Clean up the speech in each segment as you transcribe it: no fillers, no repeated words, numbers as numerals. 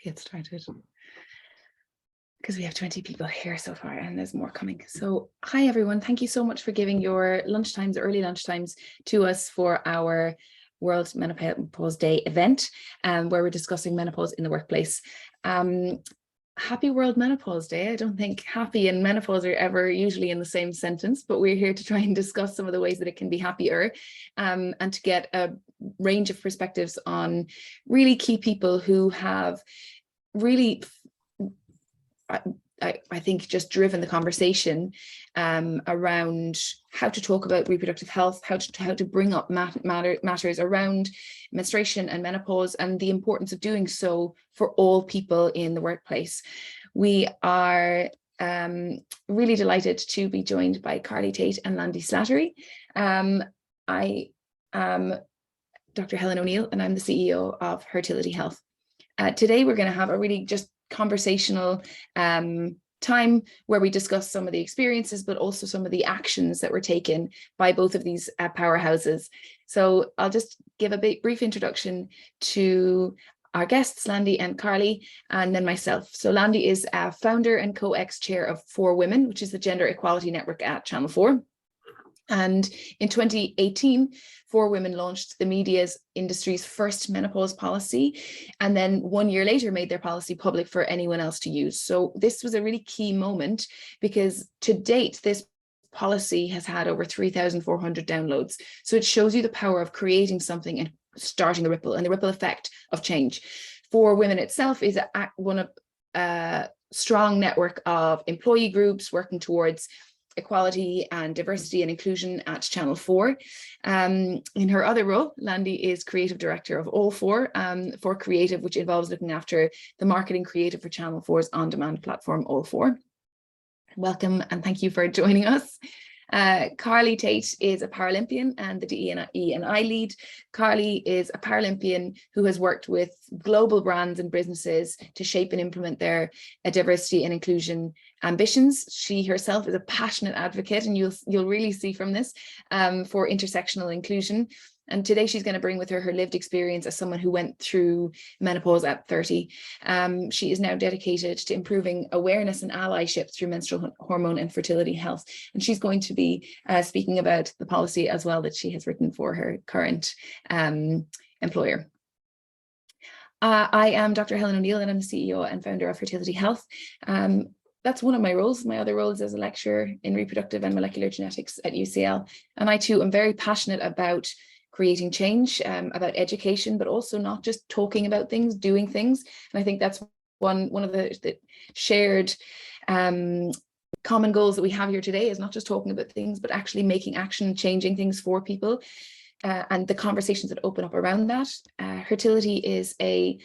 get started because we have 20 people here so far and there's more coming. So hi everyone, thank you so much for giving your lunchtimes, early lunchtimes to us for our World Menopause Day event, where we're discussing menopause in the workplace. Happy World Menopause Day. I don't think happy and menopause are ever usually in the same sentence, but we're here to try and discuss some of the ways that it can be happier, and to get a range of perspectives on really key people who have really, I think, just driven the conversation around how to talk about reproductive health, how to bring up matters around menstruation and menopause, and the importance of doing so for all people in the workplace. We are really delighted to be joined by Carly Tate and Landy Slattery. I am Dr. Helen O'Neill, and I'm the CEO of Hertility Health. Today, we're going to have a really just conversational time where we discuss some of the experiences, but also some of the actions that were taken by both of these powerhouses. So I'll just give a brief introduction to our guests, Landy and Carly, and then myself. So Landy is a founder and co-ex-chair of 4Women, which is the gender equality network at Channel 4. And in 2018, 4Women launched the media's industry's first menopause policy, and then 1 year later made their policy public for anyone else to use. So this was a really key moment because to date, this policy has had over 3,400 downloads. So it shows you the power of creating something and starting the ripple and the ripple effect of change. 4Women itself is one of a strong network of employee groups working towards equality and diversity and inclusion at Channel 4. In her other role, Landy is creative director of All 4 Creative, which involves looking after the marketing creative for Channel 4's on-demand platform, All 4. Welcome and thank you for joining us. Carly Tate is a Paralympian and the DE&I lead. Carly is a Paralympian who has worked with global brands and businesses to shape and implement their diversity and inclusion ambitions. She herself is a passionate advocate, and you'll really see from this, for intersectional inclusion. And today she's going to bring with her lived experience as someone who went through menopause at 30. She is now dedicated to improving awareness and allyship through menstrual hormone and fertility health. And she's going to be speaking about the policy as well that she has written for her current employer. I am Dr. Helen O'Neill, and I'm the CEO and founder of Hertility Health. That's one of my roles. My other role is as a lecturer in reproductive and molecular genetics at UCL. And I too am very passionate about creating change, about education, but also not just talking about things, doing things. And I think that's one of the shared common goals that we have here today, is not just talking about things, but actually making action, changing things for people, and the conversations that open up around that. Hertility is a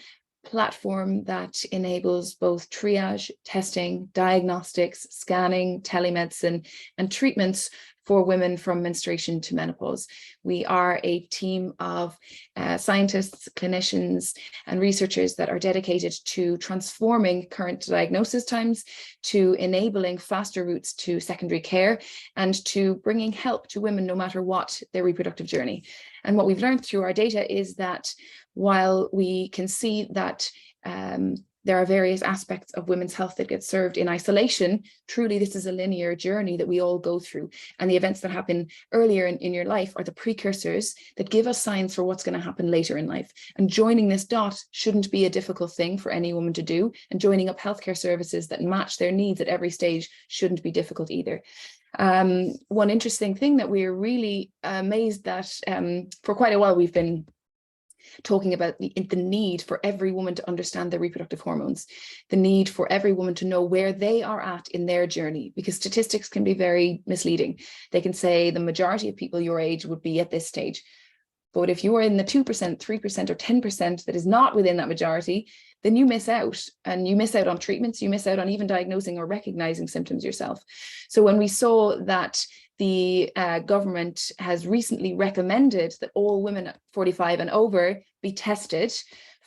platform that enables both triage, testing, diagnostics, scanning, telemedicine, and treatments for women from menstruation to menopause. We are a team of scientists, clinicians, and researchers that are dedicated to transforming current diagnosis times, to enabling faster routes to secondary care, and to bringing help to women no matter what their reproductive journey. And what we've learned through our data is that while we can see that there are various aspects of women's health that get served in isolation, truly this is a linear journey that we all go through. And the events that happen earlier in your life are the precursors that give us signs for what's going to happen later in life. And joining this dot shouldn't be a difficult thing for any woman to do. And joining up healthcare services that match their needs at every stage shouldn't be difficult either. One interesting thing that we're really amazed that for quite a while we've been talking about the need for every woman to understand their reproductive hormones, the need for every woman to know where they are at in their journey, because statistics can be very misleading. They can say the majority of people your age would be at this stage. But if you are in the 2%, 3%, or 10% that is not within that majority, then you miss out, and you miss out on treatments, you miss out on even diagnosing or recognizing symptoms yourself. So when we saw that the government has recently recommended that all women 45 and over be tested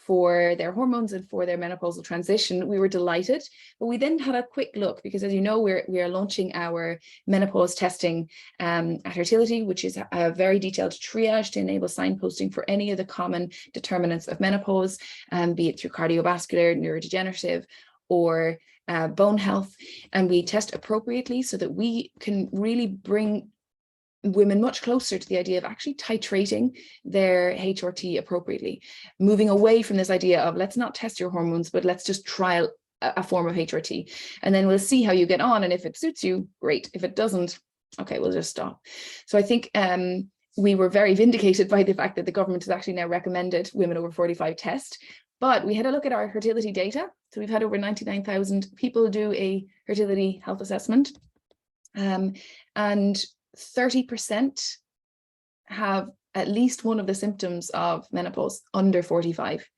for their hormones and for their menopausal transition, we were delighted. But we then had a quick look, because as you know, we are launching our menopause testing at Hertility, which is a very detailed triage to enable signposting for any of the common determinants of menopause, be it through cardiovascular, neurodegenerative, or bone health. And we test appropriately so that we can really bring women much closer to the idea of actually titrating their HRT appropriately, moving away from this idea of let's not test your hormones, but let's just trial a form of HRT, and then we'll see how you get on, and if it suits you, great. If it doesn't, okay, we'll just stop. So I think we were very vindicated by the fact that the government has actually now recommended women over 45 test. But we had a look at our fertility data. So we've had over 99,000 people do a fertility health assessment, and 30% have at least one of the symptoms of menopause under 45.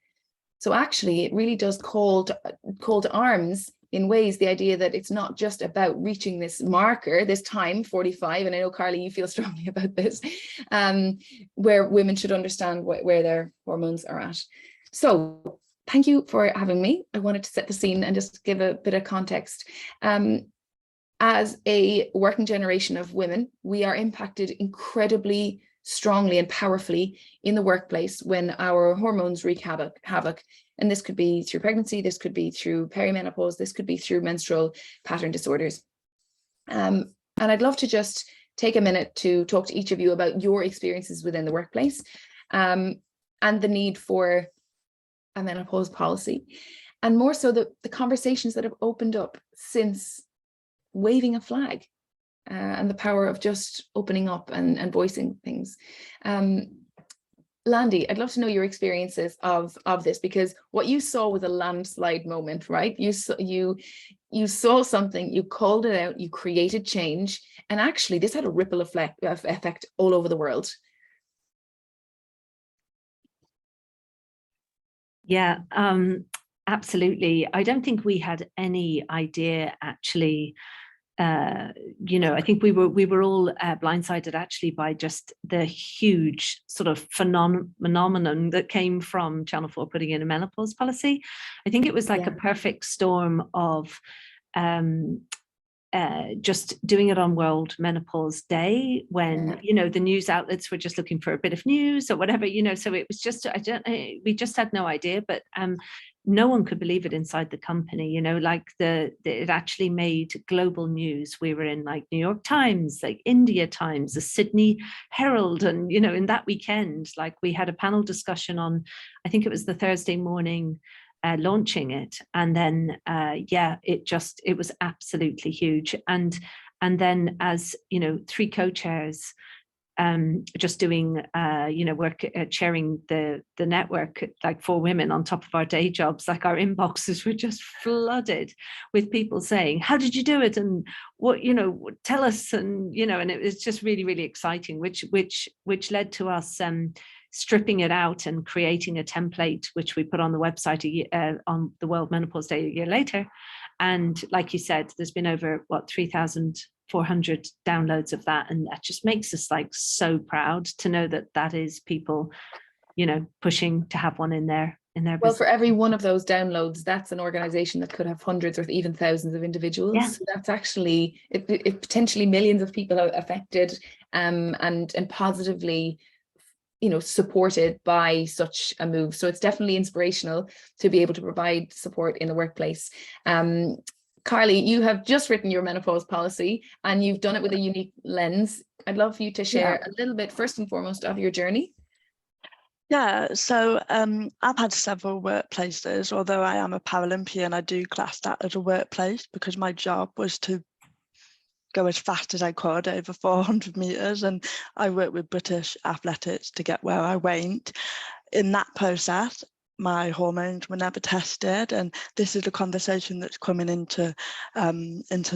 So actually, it really does call to arms in ways the idea that it's not just about reaching this marker, this time, 45, and I know, Carly, you feel strongly about this, where women should understand where their hormones are at. So thank you for having me. I wanted to set the scene and just give a bit of context. As a working generation of women, we are impacted incredibly strongly and powerfully in the workplace when our hormones wreak havoc. And this could be through pregnancy, this could be through perimenopause, this could be through menstrual pattern disorders. And I'd love to just take a minute to talk to each of you about your experiences within the workplace, and the need for a menopause policy, and more so the conversations that have opened up since waving a flag, and the power of just opening up and voicing things. Landy, I'd love to know your experiences of this, because what you saw was a landslide moment, right? You saw something, you called it out, you created change, and actually this had a ripple effect all over the world. Yeah, absolutely. I don't think we had any idea, actually. I think we were all blindsided actually by just the huge sort of phenomenon that came from Channel 4 putting in a menopause policy. I think it was like a perfect storm of just doing it on World Menopause Day, when the news outlets were just looking for a bit of news or whatever, so it was just, we just had no idea, but no one could believe it inside the company, it actually made global news. We were in like New York Times, like India Times, the Sydney Herald, and in that weekend, like we had a panel discussion on, I think it was the Thursday morning, launching it, and then it was absolutely huge, and then as three co-chairs, just doing work, chairing the network, like for women on top of our day jobs, like our inboxes were just flooded with people saying, how did you do it, and what, tell us, and and it was just really, really exciting, which led to us stripping it out and creating a template, which we put on the website on the World Menopause Day a year later. And like you said, there's been over 3,400 downloads of that, and that just makes us like so proud to know that is people pushing to have one in their business. Well, for every one of those downloads, that's an organization that could have hundreds or even thousands of individuals. Yeah. So that's actually it potentially millions of people are affected, and positively supported by such a move. So it's definitely inspirational to be able to provide support in the workplace. Carly, you have just written your menopause policy, and you've done it with a unique lens. I'd love for you to share a little bit, first and foremost, of your journey. Yeah, so I've had several workplaces. Although I am a Paralympian, I do class that as a workplace because my job was to go as fast as I could over 400 meters, and I worked with British athletics to get where I went. In that process, my hormones were never tested, and this is a conversation that's coming into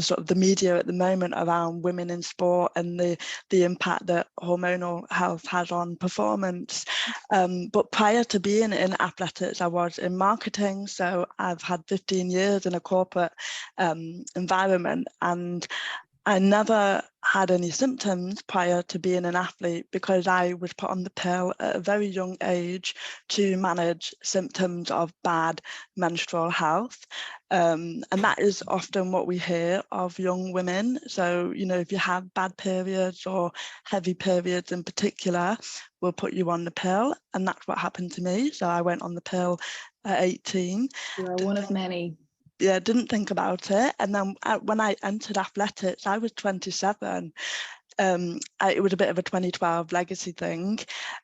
sort of the media at the moment around women in sport and the impact that hormonal health has on performance. But prior to being in athletics, I was in marketing, so I've had 15 years in a corporate environment, and I never had any symptoms prior to being an athlete because I was put on the pill at a very young age to manage symptoms of bad menstrual health. And that is often what we hear of young women. So, you know, if you have bad periods or heavy periods in particular, we'll put you on the pill. And that's what happened to me. So I went on the pill at 18. You are one of many. Yeah, didn't think about it. And then when I entered athletics, I was 27. It was a bit of a 2012 legacy thing.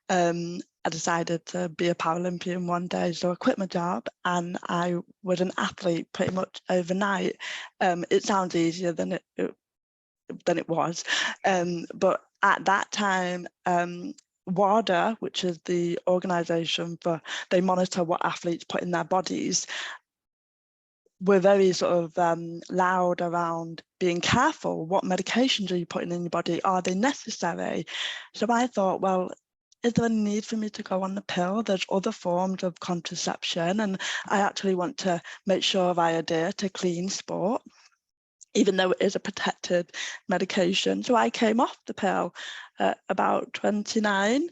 I decided to be a Paralympian one day, so I quit my job and I was an athlete pretty much overnight. It sounds easier than it was, but at that time, WADA, which is the organisation they monitor what athletes put in their bodies, we're very sort of loud around being careful. What medications are you putting in your body? Are they necessary? So I thought, well, is there a need for me to go on the pill? There's other forms of contraception, and I actually want to make sure I adhere to clean sport, even though it is a protected medication. So I came off the pill at about 29.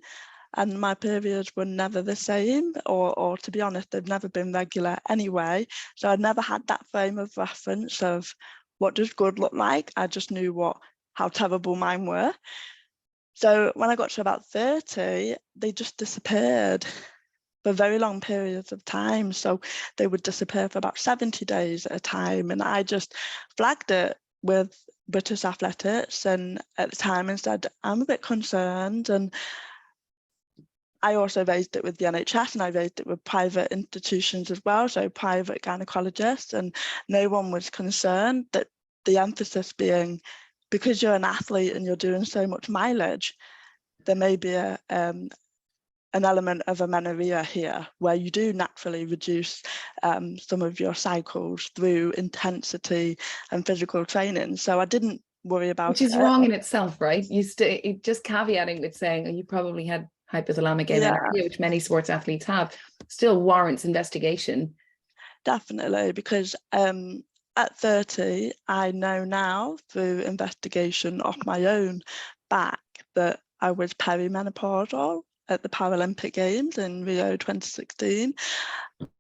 And my periods were never the same, or to be honest, they've never been regular anyway. So I never had that frame of reference of what does good look like. I just knew how terrible mine were. So when I got to about 30, they just disappeared for very long periods of time. So they would disappear for about 70 days at a time. And I just flagged it with British Athletics, and at the time and said, I'm a bit concerned. And I also raised it with the NHS, and I raised it with private institutions as well, so private gynecologists, and no one was concerned. That the emphasis being, because you're an athlete and you're doing so much mileage, there may be an element of amenorrhea here, where you do naturally reduce some of your cycles through intensity and physical training. So I didn't worry about it. Which is wrong in itself, right? Just caveating with saying, oh, you probably had hypothalamic amenorrhea, which many sports athletes have, still warrants investigation. Definitely, because at 30, I know now through investigation off my own back that I was perimenopausal at the Paralympic Games in Rio 2016.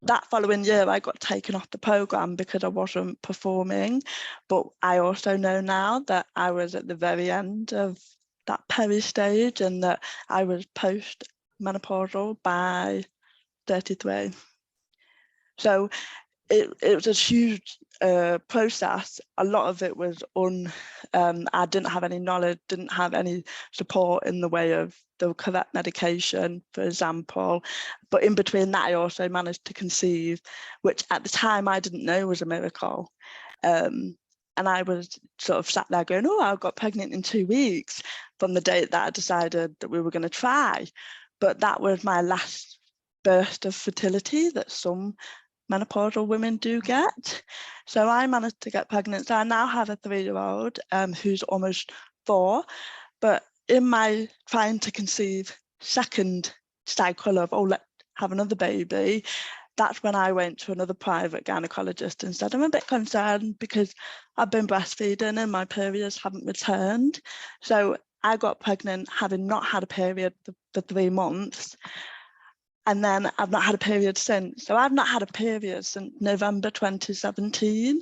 That following year, I got taken off the programme because I wasn't performing. But I also know now that I was at the very end of that peri stage, and that I was post-menopausal by 33. So it was a huge process. A lot of it was I didn't have any knowledge, didn't have any support in the way of the correct medication, for example. But in between that, I also managed to conceive, which at the time I didn't know was a miracle. And I was sort of sat there going, oh, I got pregnant in 2 weeks from the date that I decided that we were going to try. But that was my last burst of fertility that some menopausal women do get. So I managed to get pregnant. So I now have a 3-year-old who's almost 4. But in my trying to conceive second cycle of, oh, let's have another baby, that's when I went to another private gynecologist and said, I'm a bit concerned because I've been breastfeeding and my periods haven't returned. So I got pregnant having not had a period for 3 months. And then I've not had a period since. So I've not had a period since November 2017,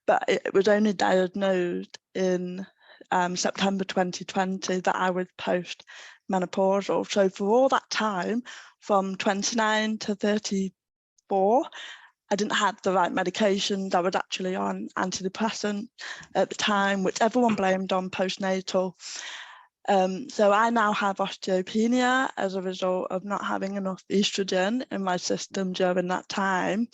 but it was only diagnosed in September 2020 that I was post-menopausal. So for all that time, from 29 to 34, I didn't have the right medications. I was actually on antidepressant at the time, which everyone blamed on postnatal. So I now have osteopenia as a result of not having enough estrogen in my system during that time.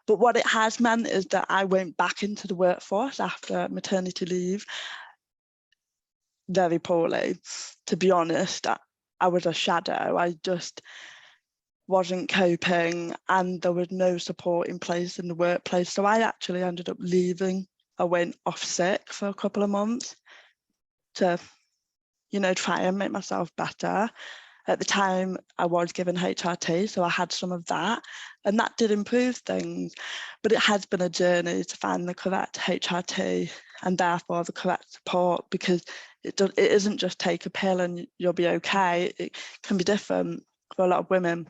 But what it has meant is that I went back into the workforce after maternity leave very poorly. To be honest, I was a shadow. I just wasn't coping, and there was no support in place in the workplace. So I actually ended up leaving. I went off sick for a couple of months to try and make myself better. At the time, I was given HRT, so I had some of that, and that did improve things. But it has been a journey to find the correct HRT and therefore the correct support, because it isn't just take a pill and you'll be okay. It can be different for a lot of women.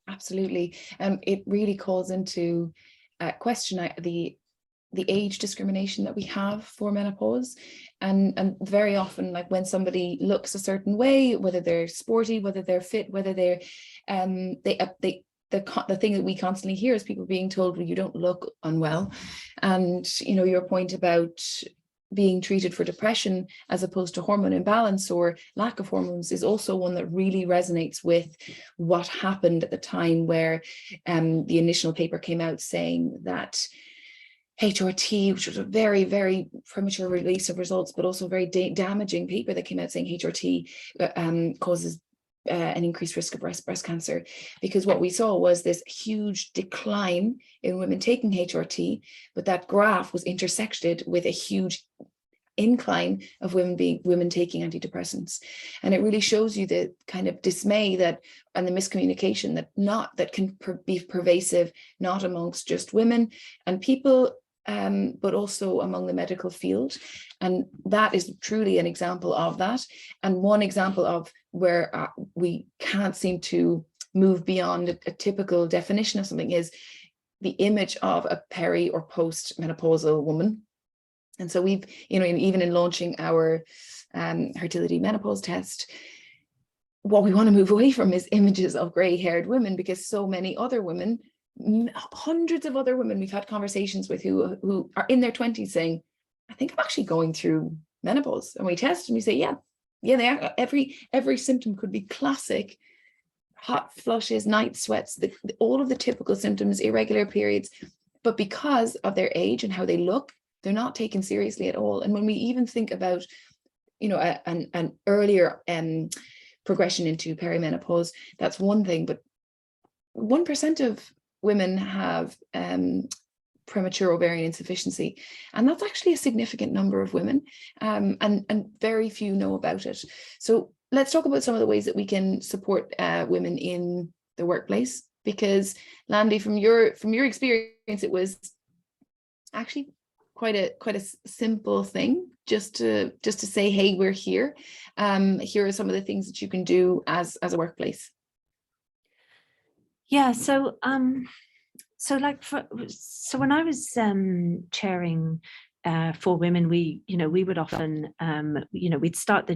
Absolutely. It really calls into question the age discrimination that we have for menopause, and very often, like when somebody looks a certain way, whether they're sporty, whether they're fit, whether they're the thing that we constantly hear is people being told, well, you don't look unwell. And your point about being treated for depression as opposed to hormone imbalance or lack of hormones is also one that really resonates with what happened at the time where the initial paper came out saying that HRT, which was a very, very premature release of results, but also a very damaging paper that came out saying HRT causes an increased risk of breast cancer, because what we saw was this huge decline in women taking HRT, but that graph was intersected with a huge incline of women taking antidepressants. And it really shows you the kind of dismay and the miscommunication that can be pervasive, not amongst just women and people, but also among the medical field. And that is truly an example of that. And one example of where we can't seem to move beyond a typical definition of something is the image of a peri or post-menopausal woman. And so we've, even in launching our Hertility menopause test, what we want to move away from is images of gray-haired women, because so many other women, hundreds of other women we've had conversations with who are in their 20s saying, I think I'm actually going through menopause. And we test and we say, yeah, they are. Every symptom could be classic hot flushes, night sweats, all of the typical symptoms, irregular periods. But because of their age and how they look, they're not taken seriously at all. And when we even think about, an earlier progression into perimenopause, that's one thing, but 1% of women have premature ovarian insufficiency, and that's actually a significant number of women, and very few know about it. So let's talk about some of the ways that we can support women in the workplace, because Landy, from your experience, it was actually quite a simple thing, just to say, hey, we're here. Here are some of the things that you can do as a workplace. Yeah, so when I was chairing for women, we would often we'd start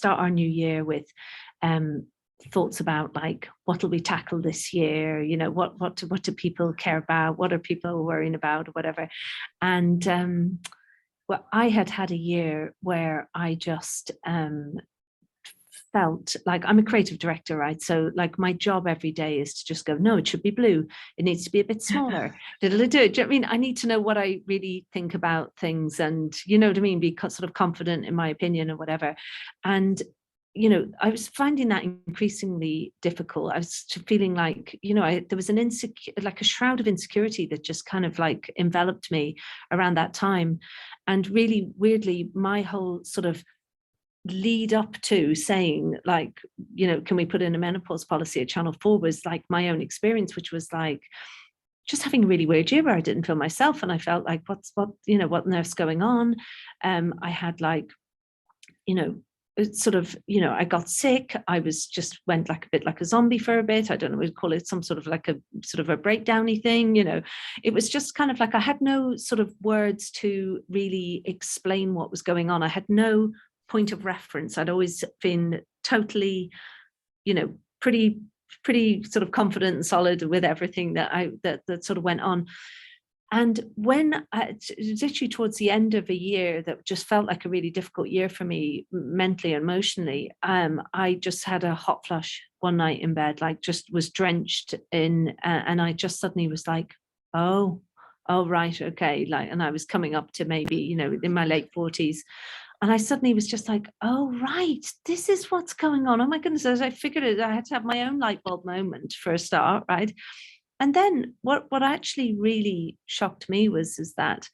our new year with thoughts about, like, what will we tackle this year, what do people care about, what are people worrying about, or whatever. And well, I had a year where I just felt like, I'm a creative director, right? So like my job every day is to just go, no, it should be blue. It needs to be a bit smaller. Do you know what I mean? I need to know what I really think about things, and you know what I mean? Be sort of confident in my opinion or whatever. And I was finding that increasingly difficult. I was feeling like, there was a shroud of insecurity that just kind of like enveloped me around that time. And really weirdly, my whole sort of lead up to saying, like, can we put in a menopause policy at Channel 4 was like my own experience, which was like just having a really weird year where I didn't feel myself, and I felt like what on earth's going on. I had like, sort of, I got sick. I was just went like a bit like a zombie for a bit. I don't know, we'd call it some sort of like a sort of a breakdowny thing. It was just kind of like I had no sort of words to really explain what was going on. I had no point of reference. I'd always been totally, pretty sort of confident and solid with everything that sort of went on. And when literally towards the end of a year that just felt like a really difficult year for me mentally and emotionally, I just had a hot flush one night in bed, like just was drenched in, and I just suddenly was like, oh right, okay, like, and I was coming up to maybe in my late 40s. And I suddenly was just like, oh, right, this is what's going on. Oh my goodness, as I figured it, I had to have my own light bulb moment for a start, right? And then what actually really shocked me is that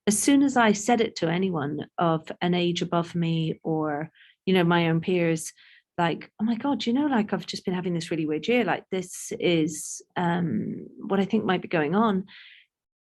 as soon as I said it to anyone of an age above me or, my own peers, like, oh my God, like I've just been having this really weird year, like this is what I think might be going on.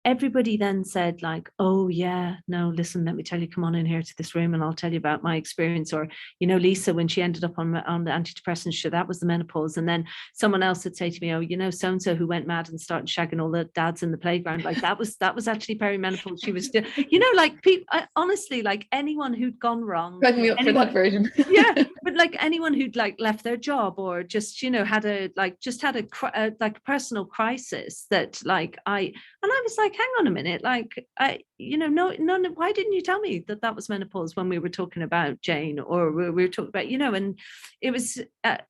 everybody then said like, oh yeah, no, listen, let me tell you, come on in here to this room and I'll tell you about my experience. Or, you know, Lisa, when she ended up on the antidepressants, sure, that was the menopause. And then someone else would say to me, oh, you know, so-and-so who went mad and started shagging all the dads in the playground, like that was actually perimenopause. She was, you know, like people, honestly, like anyone who'd gone wrong. Sign me up for that version. Yeah, but like anyone who'd like left their job or just, you know, had a personal crisis that like I was like, hang on a minute, like you know, no, why didn't you tell me that was menopause when we were talking about Jane, or we were talking about, you know? And it was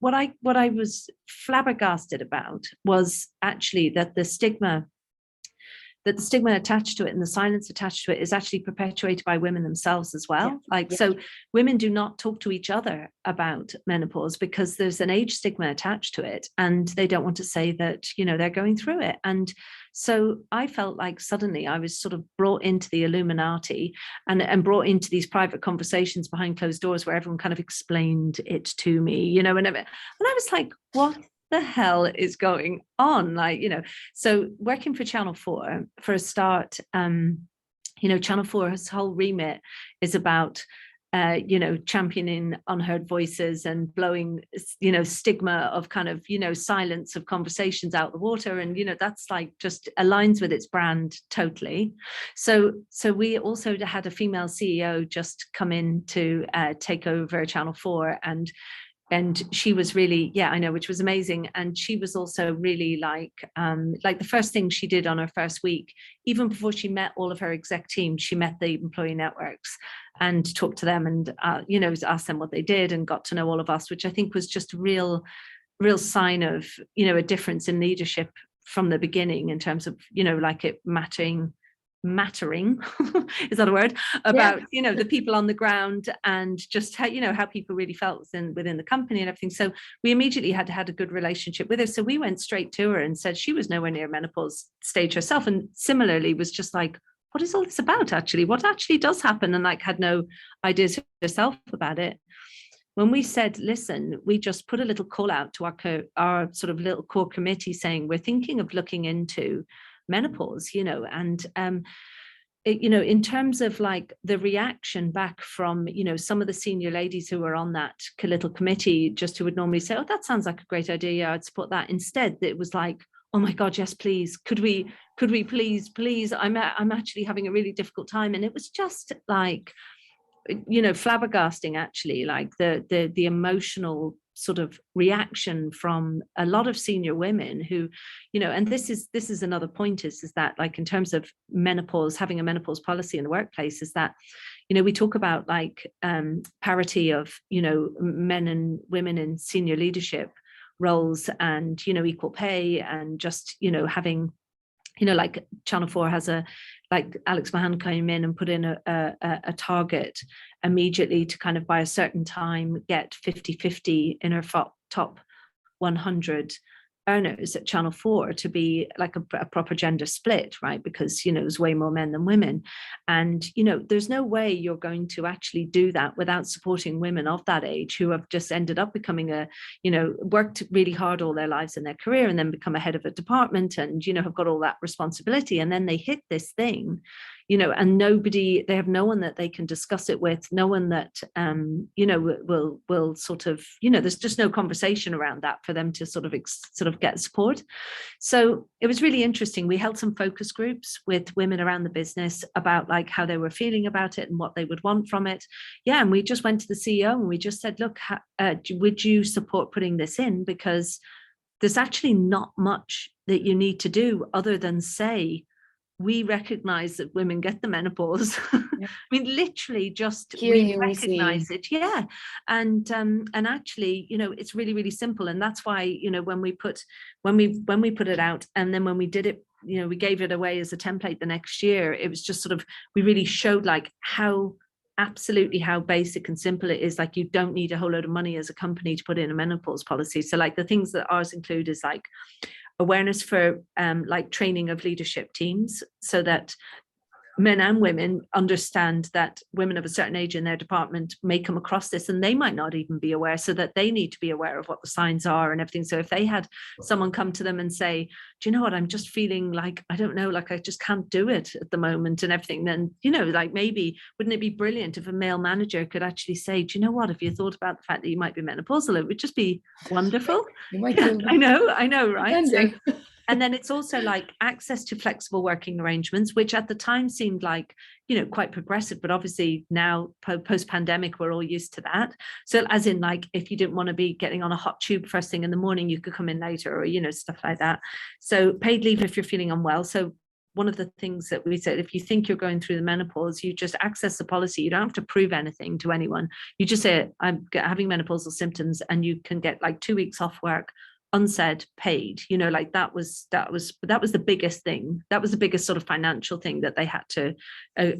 what I was flabbergasted about was actually that the stigma attached to it and the silence attached to it is actually perpetuated by women themselves as well. So women do not talk to each other about menopause because there's an age stigma attached to it, and they don't want to say that, you know, they're going through it. And so I felt like suddenly I was sort of brought into the Illuminati and brought into these private conversations behind closed doors where everyone kind of explained it to me, you know, and I was like, what the hell is going on? Like, you know, so working for Channel 4 for a start, you know, Channel 4's whole remit is about you know, championing unheard voices and blowing, you know, stigma of kind of, you know, silence of conversations out the water. And, you know, that's like just aligns with its brand totally. So we also had a female CEO just come in to take over Channel 4, and she was really, yeah, I know, which was amazing. And she was also really like the first thing she did on her first week, even before she met all of her exec team, she met the employee networks and talked to them and, you know, asked them what they did and got to know all of us, which I think was just a real sign of, you know, a difference in leadership from the beginning in terms of, you know, like it mattering is that a word, about, you know, the people on the ground and just how, you know, how people really felt within the company and everything. So we immediately had a good relationship with her. So we went straight to her and said she was nowhere near menopause stage herself, and similarly was just like, what is all this about actually? What actually does happen? And like had no ideas herself about it. When we said, listen, we just put a little call out to our sort of little core committee saying we're thinking of looking into menopause, you know, and you know, in terms of like the reaction back from, you know, some of the senior ladies who were on that little committee, just who would normally say, oh, that sounds like a great idea, yeah, I'd support that. Instead, it was like, oh my God, yes, please, could we please, I'm actually having a really difficult time. And it was just like, you know, flabbergasting actually, like the emotional sort of reaction from a lot of senior women who, you know, and this is another point is that like in terms of menopause, having a menopause policy in the workplace is that, you know, we talk about like parity of, you know, men and women in senior leadership roles and, you know, equal pay and just, you know, having, you know, like Channel 4 has like Alex Mahan came in and put in a target immediately to kind of by a certain time get 50-50 in her top 100 earners at Channel 4 to be like a proper gender split, right? Because, you know, there's way more men than women. And, you know, there's no way you're going to actually do that without supporting women of that age who have just ended up becoming you know, worked really hard all their lives in their career and then become a head of a department and, you know, have got all that responsibility. And then they hit this thing, you know, and they have no one that they can discuss it with, no one that, you know, will sort of, you know, there's just no conversation around that for them to sort of get support. So it was really interesting. We held some focus groups with women around the business about like how they were feeling about it and what they would want from it. Yeah. And we just went to the CEO and we just said, look, would you support putting this in? Because there's actually not much that you need to do other than say, we recognize that women get the menopause. Yeah. I mean, literally just we recognize it. Yeah. And actually, you know, it's really, really simple. And that's why, you know, when we put it out and then when we did it, you know, we gave it away as a template the next year, it was just sort of, we really showed like how basic and simple it is. Like you don't need a whole load of money as a company to put in a menopause policy. So like the things that ours include is like awareness for like training of leadership teams so that men and women understand that women of a certain age in their department may come across this and they might not even be aware, so that they need to be aware of what the signs are and everything. So if they had someone come to them and say, do you know what, I'm just feeling like, I don't know, like I just can't do it at the moment and everything, then, you know, like maybe wouldn't it be brilliant if a male manager could actually say, do you know what, have you thought about the fact that you might be menopausal? It would just be wonderful. You might Yeah, feel I know, right? So, and then it's also like access to flexible working arrangements, which at the time seemed like, you know, quite progressive, but obviously now post-pandemic, we're all used to that. So as in, like, if you didn't want to be getting on a hot tube first thing in the morning, you could come in later, or, you know, stuff like that. So paid leave if you're feeling unwell. So one of the things that we said, if you think you're going through the menopause, you just access the policy. You don't have to prove anything to anyone. You just say, I'm having menopausal symptoms, and you can get like 2 weeks off work, unsaid, paid. You know, like that was the biggest thing. That was the biggest sort of financial thing that they had to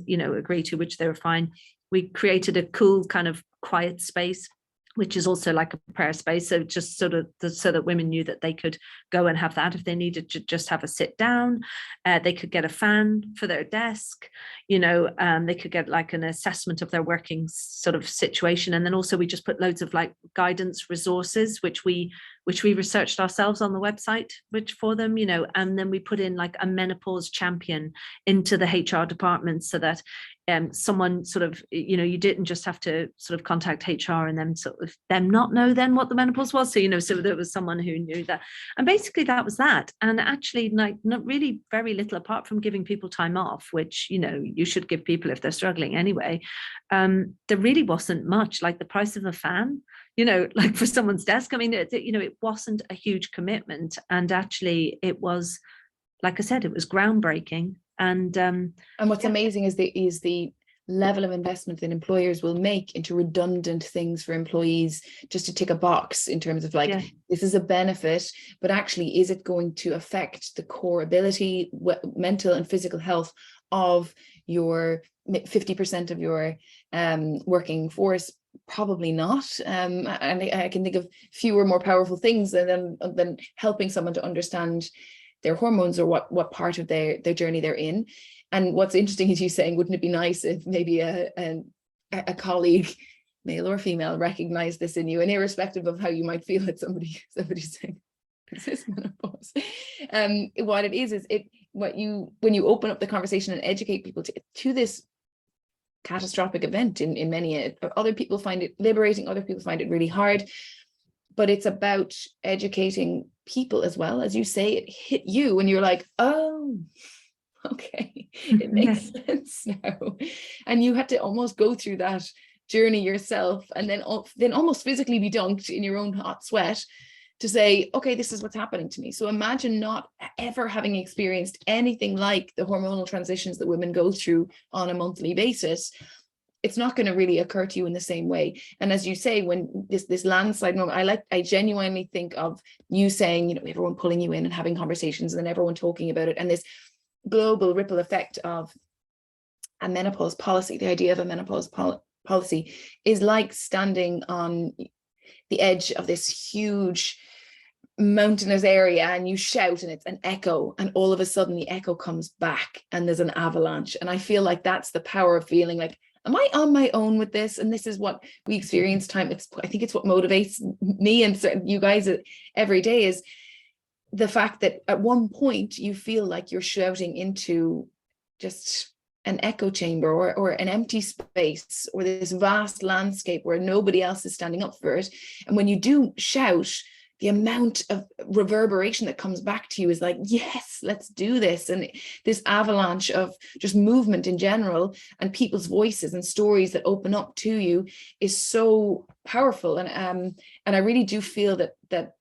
you know, agree to, which they were fine. We created a cool kind of quiet space, which is also like a prayer space. So just sort of so that women knew that they could go and have that if they needed to just have a sit down. They could get a fan for their desk, you know, they could get like an assessment of their working sort of situation. And then also we just put loads of like guidance resources, which we researched ourselves on the website, which for them, you know, and then we put in like a menopause champion into the HR department, so that someone sort of, you know, you didn't just have to sort of contact HR and then sort of them not know then what the menopause was. So, you know, so there was someone who knew that. And basically that was that. And actually, like, not really very little apart from giving people time off, which, you know, you should give people if they're struggling anyway. There really wasn't much, like the price of a fan, you know, like for someone's desk. I mean, you know, it wasn't a huge commitment. And actually it was, like I said, it was groundbreaking. And what's amazing is the level of investment that employers will make into redundant things for employees just to tick a box in terms of like, this is a benefit, but actually, is it going to affect the core ability, mental and physical health of your 50% of your working force? Probably not. And I can think of fewer more powerful things than helping someone to understand their hormones, or what part of their journey they're in. And what's interesting is you saying, wouldn't it be nice if maybe a colleague, male or female, recognized this in you, and irrespective of how you might feel that somebody's saying, is this menopause? What it is when you open up the conversation and educate people to this catastrophic event in many, other people find it liberating, other people find it really hard. But it's about educating people as well. As you say, it hit you and you're like, oh, okay, it makes sense now. And you had to almost go through that journey yourself, and then almost physically be dunked in your own hot sweat to say, okay, this is what's happening to me. So imagine not ever having experienced anything like the hormonal transitions that women go through on a monthly basis. It's not going to really occur to you in the same way. And as you say, when this landslide moment, I genuinely think of you saying, you know, everyone pulling you in and having conversations, and then everyone talking about it, and this global ripple effect of a menopause policy. The idea of a menopause policy is like standing on the edge of this huge mountainous area, and you shout and it's an echo, and all of a sudden the echo comes back and there's an avalanche. And I feel like that's the power of feeling like, am I on my own with this? And this is what we experience I think it's what motivates me and you guys every day, is the fact that at one point you feel like you're shouting into just an echo chamber or an empty space, or this vast landscape where nobody else is standing up for it. And when you do shout, the amount of reverberation that comes back to you is like, yes, let's do this. And this avalanche of just movement in general, and people's voices and stories that open up to you, is so powerful. And I really do feel that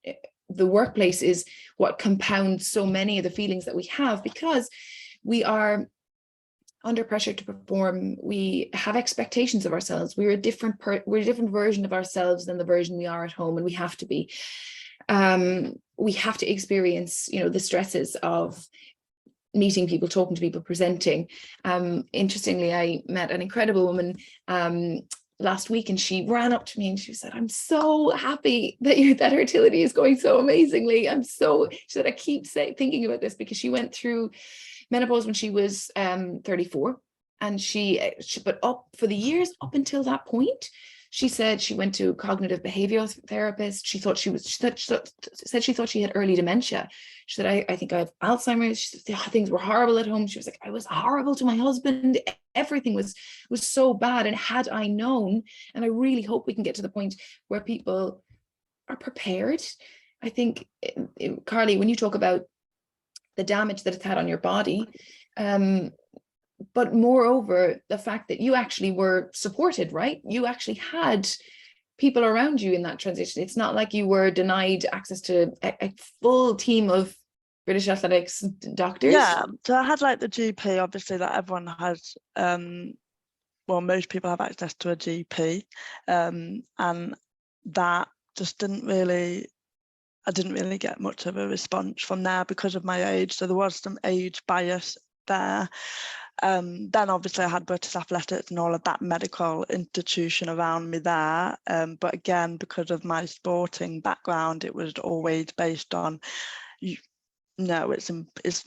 the workplace is what compounds so many of the feelings that we have, because we are under pressure to perform. We have expectations of ourselves. We're a different version of ourselves than the version we are at home, and we have to be. We have to experience, you know, the stresses of meeting people, talking to people, presenting. Interestingly, I met an incredible woman last week, and she ran up to me and she said, I'm so happy that Hertility is going so amazingly. She said, I keep thinking about this, because she went through menopause when she was 34, and but up for the years up until that point, she said she went to a cognitive behavioral therapist. She thought she thought she had early dementia. She said, I think I have Alzheimer's. She said, things were horrible at home. She was like, I was horrible to my husband. Everything was so bad. And had I known, and I really hope we can get to the point where people are prepared. I think, Carly, when you talk about the damage that it's had on your body, but moreover, the fact that you actually were supported, right? You actually had people around you in that transition. It's not like you were denied access to a full team of British athletics doctors. Yeah, so I had like the GP, obviously, that everyone has, well, most people have access to a GP, and that just I didn't really get much of a response from there because of my age. So there was some age bias there. Then obviously I had British Athletics and all of that medical institution around me there. But again, because of my sporting background, it was always based on, no, it's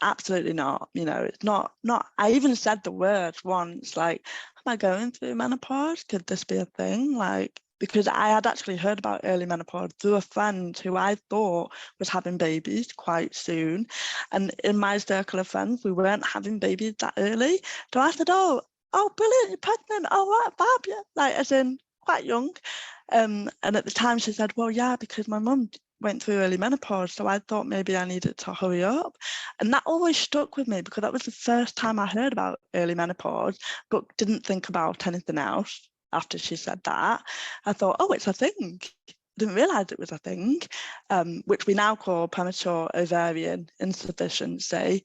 absolutely not. It's not. I even said the words once, like, am I going through menopause? Could this be a thing? Like, because I had actually heard about early menopause through a friend who I thought was having babies quite soon. And in my circle of friends, we weren't having babies that early. So I said, oh, brilliant, you're pregnant. Oh, right, fab, yeah. Like, as in quite young. And at the time she said, well, yeah, because my mum went through early menopause, so I thought maybe I needed to hurry up. And that always stuck with me because that was the first time I heard about early menopause, but didn't think about anything else. After she said that, I thought, oh, it's a thing. I didn't realise it was a thing, which we now call premature ovarian insufficiency.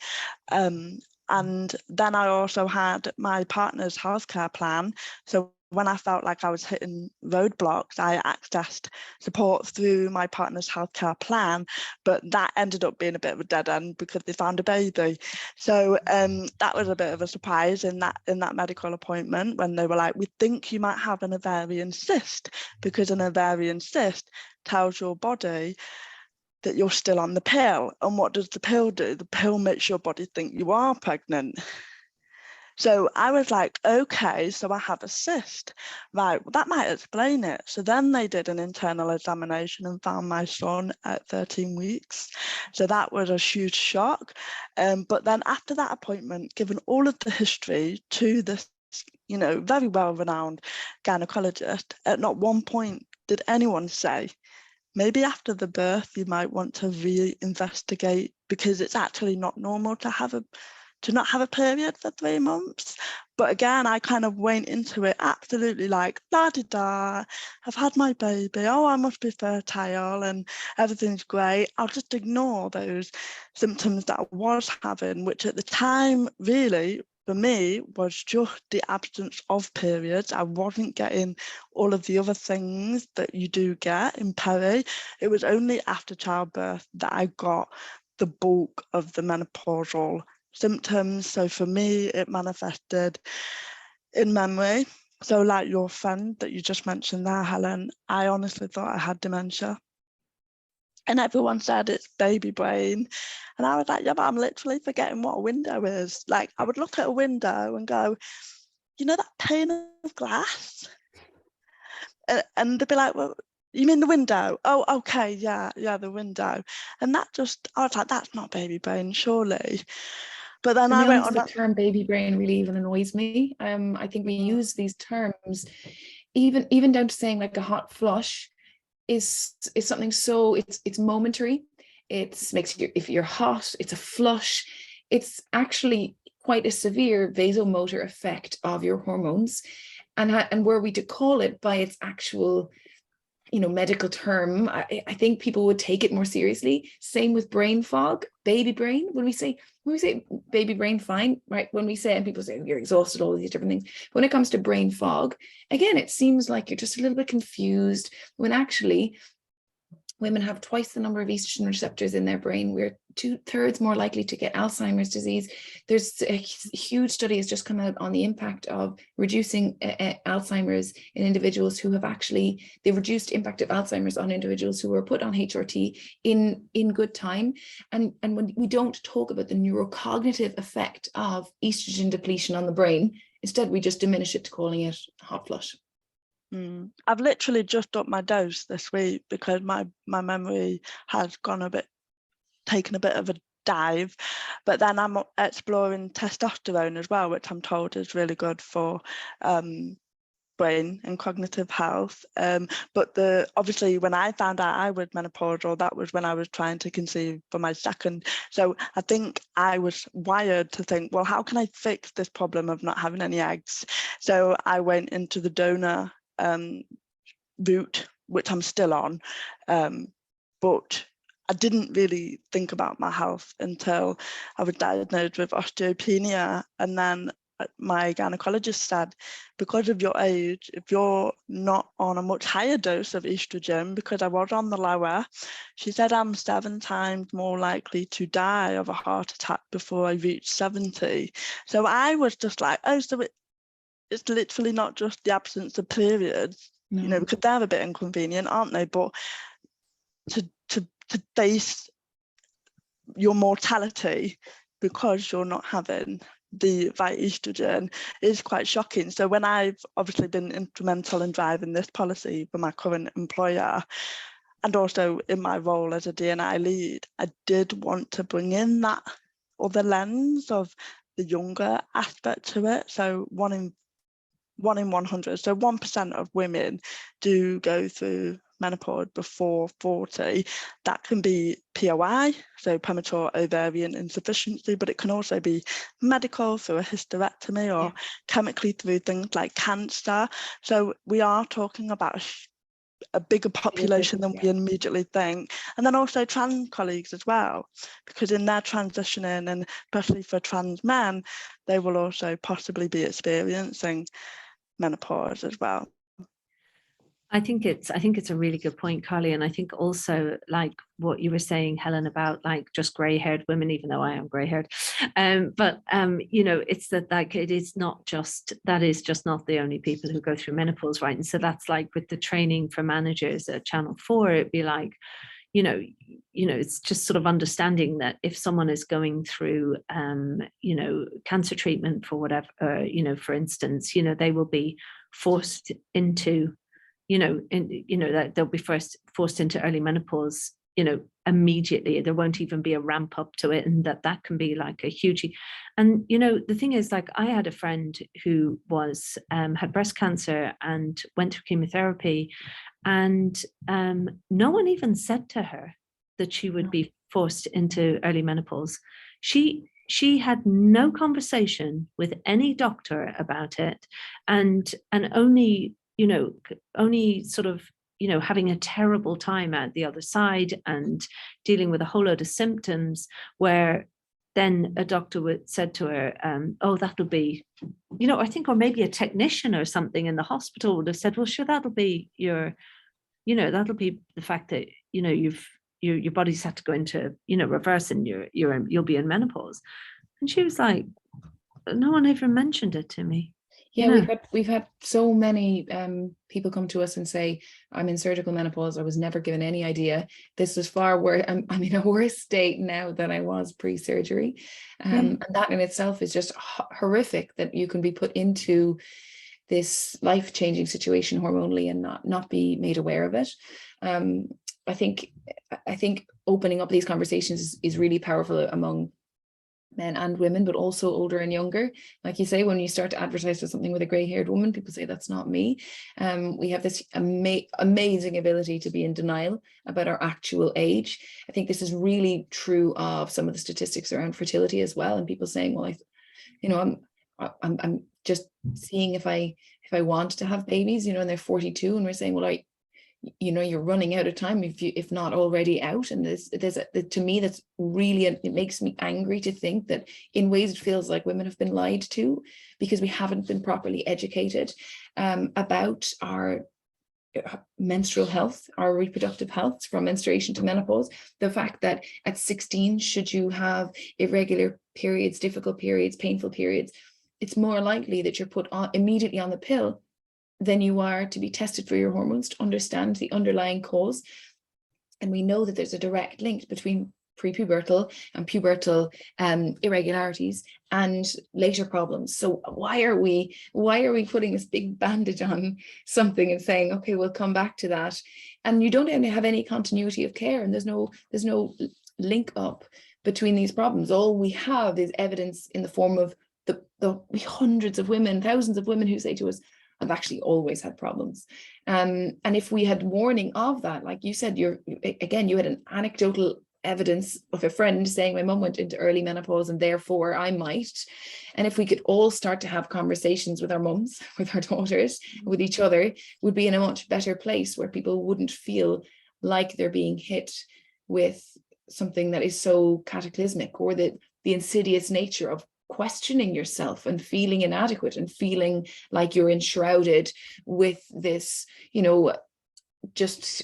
And then I also had my partner's healthcare plan. So when I felt like I was hitting roadblocks, I accessed support through my partner's healthcare plan, but that ended up being a bit of a dead end because they found a baby. So that was a bit of a surprise in that medical appointment when they were like, we think you might have an ovarian cyst, because an ovarian cyst tells your body that you're still on the pill. And what does the pill do? The pill makes your body think you are pregnant. So I was like, okay, so I have a cyst. Right, well, that might explain it. So then they did an internal examination and found my son at 13 weeks. So that was a huge shock. But then after that appointment, given all of the history to this, very well-renowned gynecologist, at not one point did anyone say, maybe after the birth, you might want to reinvestigate, because it's actually not normal to not have a period for 3 months. But again, I kind of went into it absolutely like, la-di-da, I've had my baby, oh, I must be fertile and everything's great. I'll just ignore those symptoms that I was having, which at the time really, for me, was just the absence of periods. I wasn't getting all of the other things that you do get in peri. It was only after childbirth that I got the bulk of the menopausal symptoms. So for me, it manifested in memory. So like your friend that you just mentioned there, Helen, I honestly thought I had dementia. And everyone said it's baby brain. And I was like, yeah, but I'm literally forgetting what a window is. Like, I would look at a window and go, that pane of glass? And they'd be like, well, you mean the window? Oh, okay, yeah, the window. And I was like, that's not baby brain, surely. But then I went on the term baby brain really even annoys me. I think we use these terms, even down to saying like a hot flush is something so it's momentary. It makes you, if you're hot, it's a flush. It's actually quite a severe vasomotor effect of your hormones, and were we to call it by its actual medical term, I think people would take it more seriously. Same with brain fog, baby brain. When we say baby brain, fine, right? When we say, and people say you're exhausted, all these different things. When it comes to brain fog, again, it seems like you're just a little bit confused, when actually women have twice the number of estrogen receptors in their brain. We're 2/3 more likely to get Alzheimer's disease. There's a huge study has just come out on the impact of reducing Alzheimer's in individuals who have actually, the reduced impact of Alzheimer's on individuals who were put on HRT in good time. And when we don't talk about the neurocognitive effect of estrogen depletion on the brain, instead we just diminish it to calling it hot flush. I've literally just upped my dose this week because my memory has taken a bit of a dive, but then I'm exploring testosterone as well, which I'm told is really good for brain and cognitive health. But obviously when I found out I was menopausal, that was when I was trying to conceive for my second. So I think I was wired to think, well, how can I fix this problem of not having any eggs? So I went into the donor route, which I'm still on, but I didn't really think about my health until I was diagnosed with osteopenia. And then my gynecologist said, because of your age, if you're not on a much higher dose of estrogen, because I was on the lower, she said I'm 7 times more likely to die of a heart attack before I reach 70. So I was just like, oh, so it's literally not just the absence of periods, you know, because they're a bit inconvenient, aren't they? But to face your mortality because you're not having the right estrogen is quite shocking. So when I've obviously been instrumental in driving this policy for my current employer, and also in my role as a D&I lead, I did want to bring in that other lens of the younger aspect to it. So one in 100, so 1% of women do go through menopause before 40. That can be POI, so premature ovarian insufficiency, but it can also be medical through a hysterectomy or chemically through things like cancer. So we are talking about a bigger population than we immediately think. And then also trans colleagues as well, because in their transitioning, and especially for trans men, they will also possibly be experiencing menopause as well. I think it's a really good point, Carly, and I think also like what you were saying, Helen, about like just grey-haired women, even though I am grey-haired, but you know, it's that like it is not just, that is just not the only people who go through menopause, right? And so that's like with the training for managers at Channel 4, it'd be like, you know, it's just sort of understanding that if someone is going through, you know, cancer treatment for whatever, you know, for instance, you know, they will be forced into, that they'll be forced into early menopause, you know, immediately. There won't even be a ramp up to it, and that can be like a huge. And you know, the thing is, like, I had a friend who was had breast cancer and went through chemotherapy, and no one even said to her that she would be forced into early menopause. She had no conversation with any doctor about it, and only sort of, you know, having a terrible time at the other side and dealing with a whole load of symptoms, where then a doctor said to her, oh, that'll be, you know, I think, or maybe a technician or something in the hospital would have said, well, sure, that'll be your, you know, that'll be the fact that, you know, your body's had to go into, you know, reverse, and you'll be in menopause. And she was like, no one ever mentioned it to me. Yeah, we've had so many people come to us and say, I'm in surgical menopause. I was never given any idea. This is far worse. I'm in a worse state now than I was pre-surgery. And that in itself is just horrific, that you can be put into this life-changing situation hormonally and not be made aware of it. I think opening up these conversations is really powerful among men and women, but also older and younger. Like you say, when you start to advertise for something with a gray-haired woman, people say that's not me. We have this amazing ability to be in denial about our actual age. I think this is really true of some of the statistics around fertility as well, and people saying, well, I'm just seeing if I want to have babies, you know, and they're 42, and we're saying, well, you're running out of time if not already out. And to me, that's really, it makes me angry to think that in ways it feels like women have been lied to, because we haven't been properly educated about our menstrual health, our reproductive health from menstruation to menopause. The fact that at 16, should you have irregular periods, difficult periods, painful periods, it's more likely that you're put on immediately on the pill than you are to be tested for your hormones to understand the underlying cause. And we know that there's a direct link between prepubertal and pubertal irregularities and later problems. So why are we putting this big bandage on something and saying, okay, we'll come back to that? And you don't have any continuity of care, and there's no link up between these problems. All we have is evidence in the form of the hundreds of women, thousands of women who say to us, I've actually always had problems. And if we had warning of that, like you said, you had an anecdotal evidence of a friend saying, my mum went into early menopause and therefore I might. And if we could all start to have conversations with our mums, with our daughters, with each other, we'd be in a much better place where people wouldn't feel like they're being hit with something that is so cataclysmic, or the insidious nature of questioning yourself and feeling inadequate and feeling like you're enshrouded with this, just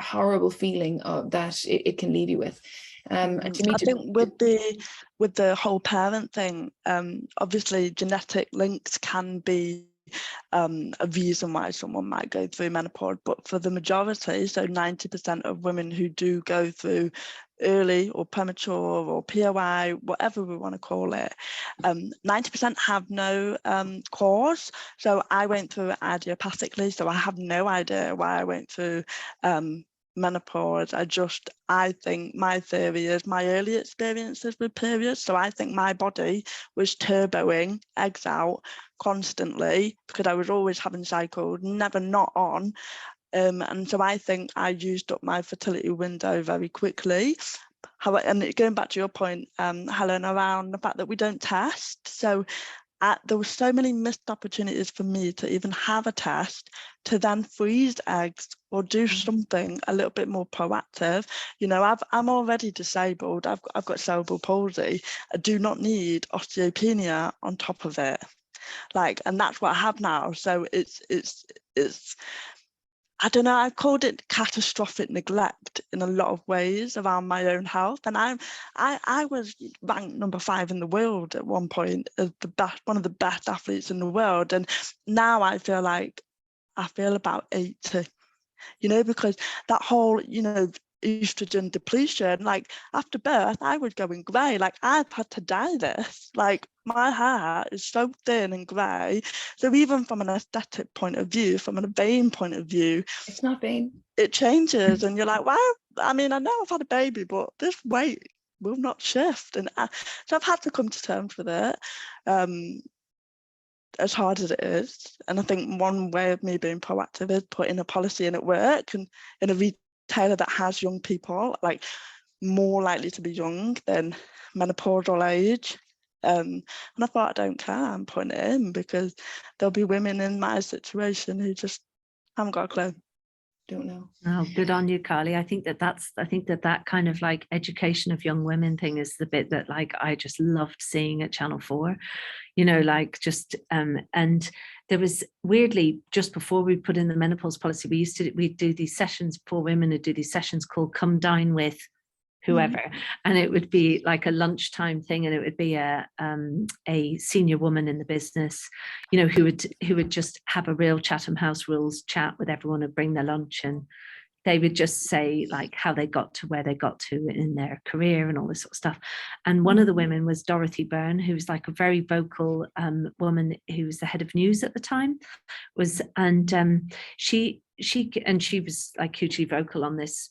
horrible feeling that it can leave you with. And to me, I think with the whole parent thing, obviously genetic links can be a reason why someone might go through menopause, but for the majority, so 90% of women who do go through early or premature or POI, whatever we want to call it, 90% have no cause. So I went through it idiopathically, so I have no idea why I went through menopause. I think my theory is my early experiences with periods. So I think my body was turboing eggs out constantly because I was always having cycles, never not on. And so I think I used up my fertility window very quickly. However, and going back to your point, Helen, around the fact that we don't test. So there were so many missed opportunities for me to even have a test, to then freeze eggs or do something a little bit more proactive. I'm already disabled. I've got cerebral palsy. I do not need osteopenia on top of it. And that's what I have now. So it's I don't know, I've called it catastrophic neglect in a lot of ways around my own health. And I was ranked number 5 in the world at one point as one of the best athletes in the world. And now I feel about 80, because that whole, estrogen depletion, after birth, I was going grey. I've had to dye this. My hair is so thin and grey. So even from an aesthetic point of view, from a vein point of view, it's not vain. It changes, and you're like, wow. I mean, I know I've had a baby, but this weight will not shift. And so I've had to come to terms with it, as hard as it is. And I think one way of me being proactive is putting a policy in at work and in a retailer that has young people, more likely to be young than menopausal age. And I thought, I don't care, I'm putting it in because there'll be women in my situation who just haven't got a clue. Don't know. Oh, good on you, Carly. I think that kind of education of young women thing is the bit that I just loved seeing at Channel 4, and there was, weirdly, just before we put in the menopause policy, we'd do these sessions, poor women would do these sessions called Come Dine With Whoever, and it would be a lunchtime thing, and it would be a senior woman in the business, who would just have a real Chatham House rules chat with everyone and bring their lunch, and they would just say how they got to where they got to in their career and all this sort of stuff. And one of the women was Dorothy Byrne, who was a very vocal woman who was the head of news at the time, she was hugely vocal on this,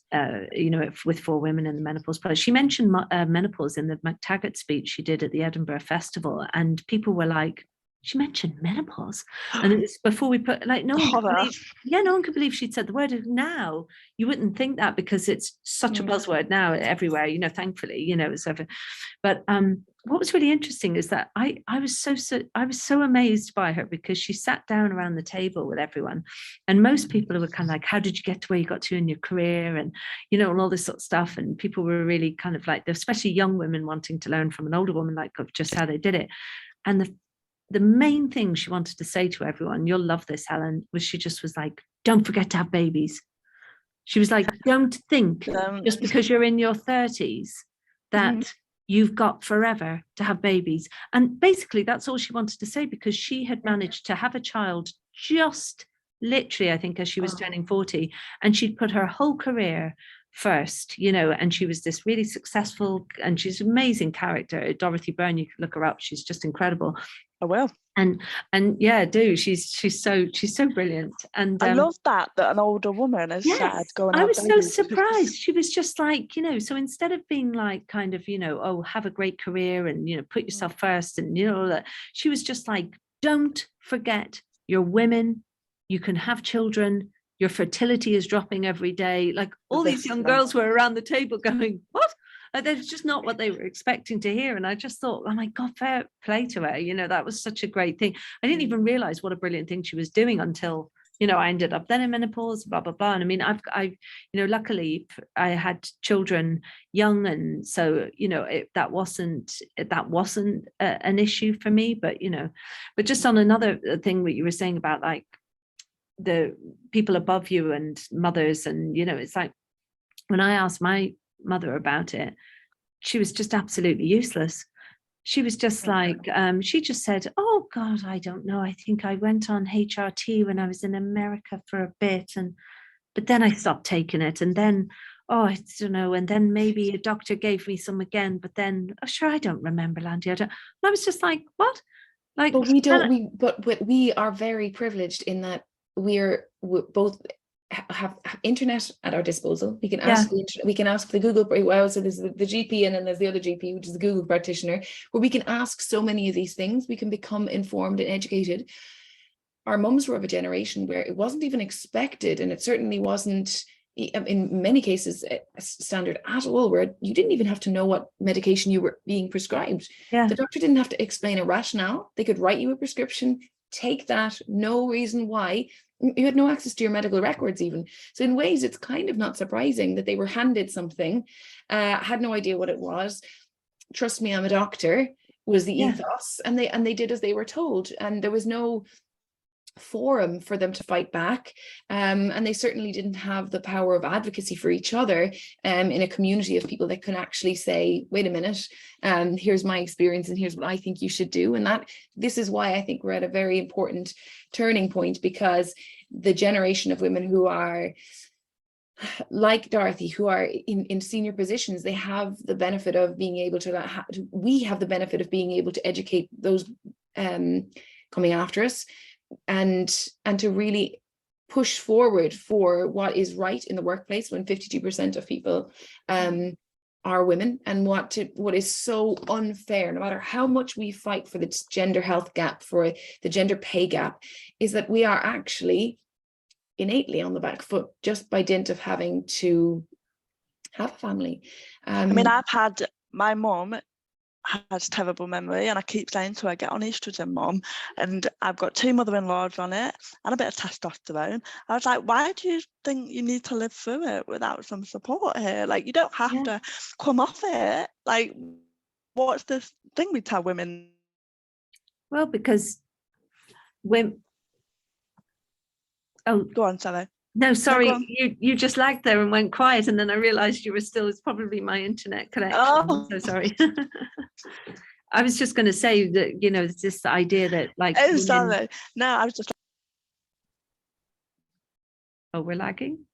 with 4 women in the menopause. But she mentioned menopause in the McTaggart speech she did at the Edinburgh Festival, and people were like, she mentioned menopause, and it was before we put no one could believe she'd said the word. Now you wouldn't think that because it's such a buzzword now everywhere, thankfully, it's over. But what was really interesting is that I was so amazed by her, because she sat down around the table with everyone, and most people were kind of how did you get to where you got to in your career, and and all this sort of stuff, and people were really kind of especially young women wanting to learn from an older woman of just how they did it. And the main thing she wanted to say to everyone, you'll love this, Helen, was she just was like, don't forget to have babies. She was like, don't think just because you're in your 30s that you've got forever to have babies. And basically that's all she wanted to say, because she had managed to have a child just literally, I think, as she was turning 40, and she'd put her whole career first, you know, and she was this really successful, and she's an amazing character. Dorothy Byrne, you could look her up, she's just incredible. I will. And yeah, she's so brilliant. And I love that an older woman has said, go and have I was babies. so surprised. She was just like, you know, so instead of being like kind of, you know, oh, have a great career and, you know, put yourself first, and, you know, that, she was just like, don't forget, you're women, you can have children, your fertility is dropping every day. Like, all these young girls were around the table going, what? Like, that's just not what they were expecting to hear. And I just thought, oh my God, fair play to her. You know, that was such a great thing. I didn't even realize what a brilliant thing she was doing until, you know, I ended up then in menopause, blah, blah, blah. And I mean, I've, you know, luckily I had children young. And so, you know, that wasn't an issue for me, but, you know, but just on another thing that you were saying about like the people above you and mothers, and, you know, it's like, when I asked my mother about it, she was just absolutely useless. She was just like, she just said, oh God, I don't know, I think I went on HRT when I was in America for a bit, but then I stopped taking it, and then, oh, I don't know, and then maybe a doctor gave me some again, but then, oh, sure, I don't remember, Landy. And I was just like, what? Like, but we are very privileged in that we both have internet at our disposal. We can ask the Google, well, so there's the GP, and then there's the other GP, which is the Google practitioner, where we can ask so many of these things. We can become informed and educated. Our mums were of a generation where it wasn't even expected, and it certainly wasn't in many cases standard at all, where you didn't even have to know what medication you were being prescribed. The doctor didn't have to explain a rationale. They could write you a prescription, take that, no reason why. You had no access to your medical records even. So in ways, it's kind of not surprising that they were handed something, had no idea what it was. Trust me, I'm a doctor was the ethos, and they did as they were told, and there was no forum for them to fight back, and they certainly didn't have the power of advocacy for each other in a community of people that can actually say, wait a minute, here's my experience and here's what I think you should do. And this is why I think we're at a very important turning point, because the generation of women who are like Dorothy, who are in senior positions, they have the benefit of being able to, we have the benefit of being able to educate those coming after us, and to really push forward for what is right in the workplace, when 52% of people are women, and what is so unfair, no matter how much we fight for the gender health gap, for the gender pay gap, is that we are actually innately on the back foot just by dint of having to have a family. I mean, I've had, my mum has terrible memory, and I keep saying to her, get on estrogen, mum, and I've got 2 mother-in-laws on it and a bit of testosterone. I was like, why do you think you need to live through it without some support here? Like, you don't have to come off it. Like, what's this thing we tell women? Well, because women, go on, sorry. No, sorry, no, you just lagged there and went quiet, and then I realized you were still, it's probably my internet connection. Oh. So sorry. I was just going to say that, you know, it's this idea that like sorry. No, I was just we're lagging.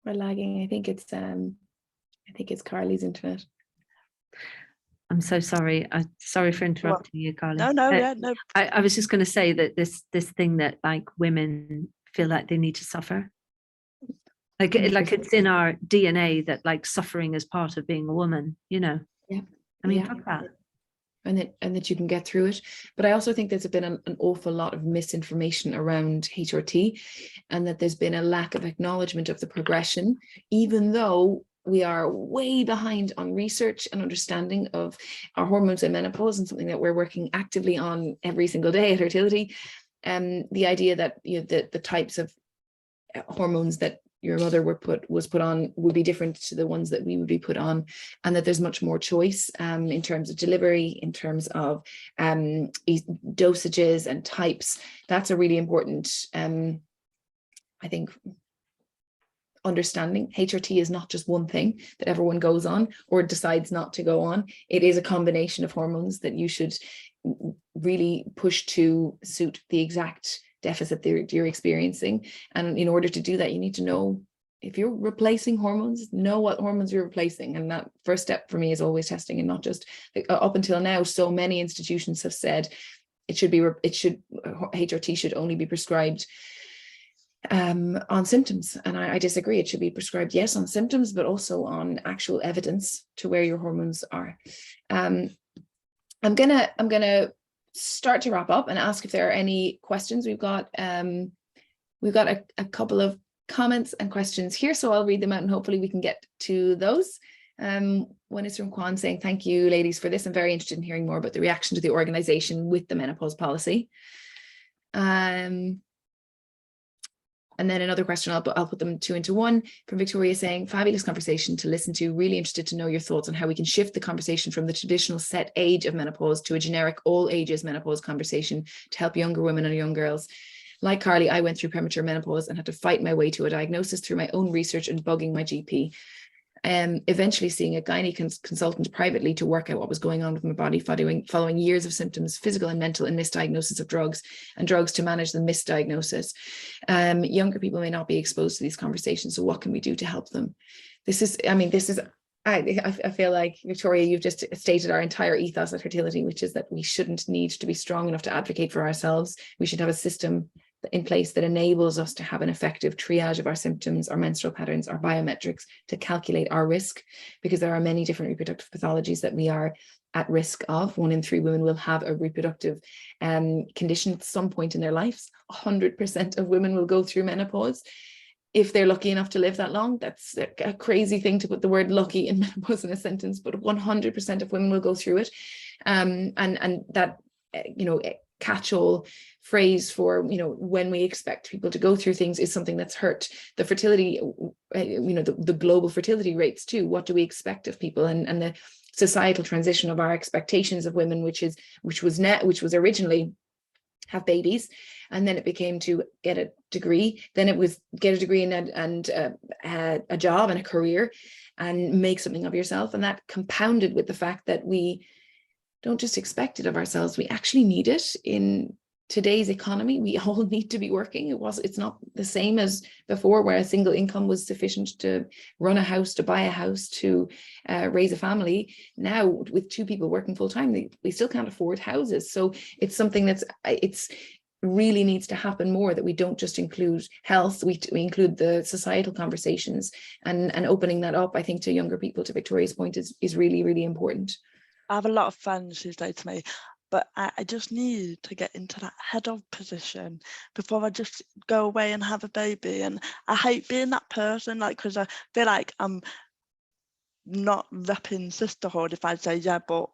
I think it's Carly's internet. I'm so sorry. Sorry for interrupting you, Carly. No. I was just going to say that this thing that like women feel like they need to suffer, like it's in our DNA that like suffering is part of being a woman, you know. I mean, fuck that. And that you can get through it. But I also think there's been an awful lot of misinformation around HRT, and that there's been a lack of acknowledgement of the progression, even though we are way behind on research and understanding of our hormones and menopause, and something that we're working actively on every single day at Hertility. The idea that, you know, the types of hormones that your mother was put on would be different to the ones that we would be put on, and that there's much more choice in terms of delivery, in terms of dosages and types. That's a really important, I think, understanding. HRT is not just one thing that everyone goes on or decides not to go on. It is a combination of hormones that you should really push to suit the exact deficit that you're experiencing. And in order to do that, you need to know, if you're replacing hormones, know what hormones you're replacing. And that first step for me is always testing, and not just up until now. So many institutions have said HRT should only be prescribed on symptoms, and I disagree. It should be prescribed, yes, on symptoms, but also on actual evidence to where your hormones are. I'm gonna start to wrap up and ask if there are any questions. We've got a couple of comments and questions here, so I'll read them out and hopefully we can get to those. One is from Kwan saying, "Thank you, ladies, for this. I'm very interested in hearing more about the reaction to the organization with the menopause policy." And then another question, I'll put them two into one, from Victoria saying, "Fabulous conversation to listen to. Really interested to know your thoughts on how we can shift the conversation from the traditional set age of menopause to a generic all ages menopause conversation to help younger women and young girls. Like Carly, I went through premature menopause and had to fight my way to a diagnosis through my own research and bugging my GP. Eventually seeing a gynae consultant privately to work out what was going on with my body following years of symptoms, physical and mental, and misdiagnosis of drugs to manage the misdiagnosis. Younger people may not be exposed to these conversations, so what can we do to help them?" I feel like, Victoria, you've just stated our entire ethos at Hertility, which is that we shouldn't need to be strong enough to advocate for ourselves. We should have a system in place that enables us to have an effective triage of our symptoms, our menstrual patterns, our biometrics, to calculate our risk, because there are many different reproductive pathologies that we are at risk of. 1 in 3 women will have a reproductive condition at some point in their lives. 100% of women will go through menopause, if they're lucky enough to live that long. That's a crazy thing to put the word lucky in menopause in a sentence, but 100% of women will go through it. And that, catch-all phrase for, when we expect people to go through things is something that's hurt the fertility, the global fertility rates too. What do we expect of people? And the societal transition of our expectations of women, which was originally have babies, and then it became to get a degree, then it was get a degree and a job and a career and make something of yourself. And that compounded with the fact that we don't just expect it of ourselves, we actually need it. In today's economy, we all need to be working. It's not the same as before, where a single income was sufficient to run a house, to buy a house, to raise a family. Now, with 2 people working full time, we still can't afford houses. So it's something it's really needs to happen more, that we don't just include health, we include the societal conversations, and opening that up, I think, to younger people, to Victoria's point, is really, really important. I have a lot of friends who say to me, "But I just need to get into that head of position before I just go away and have a baby." And I hate being that person, because I feel like I'm not repping sisterhood if I say, "Yeah, but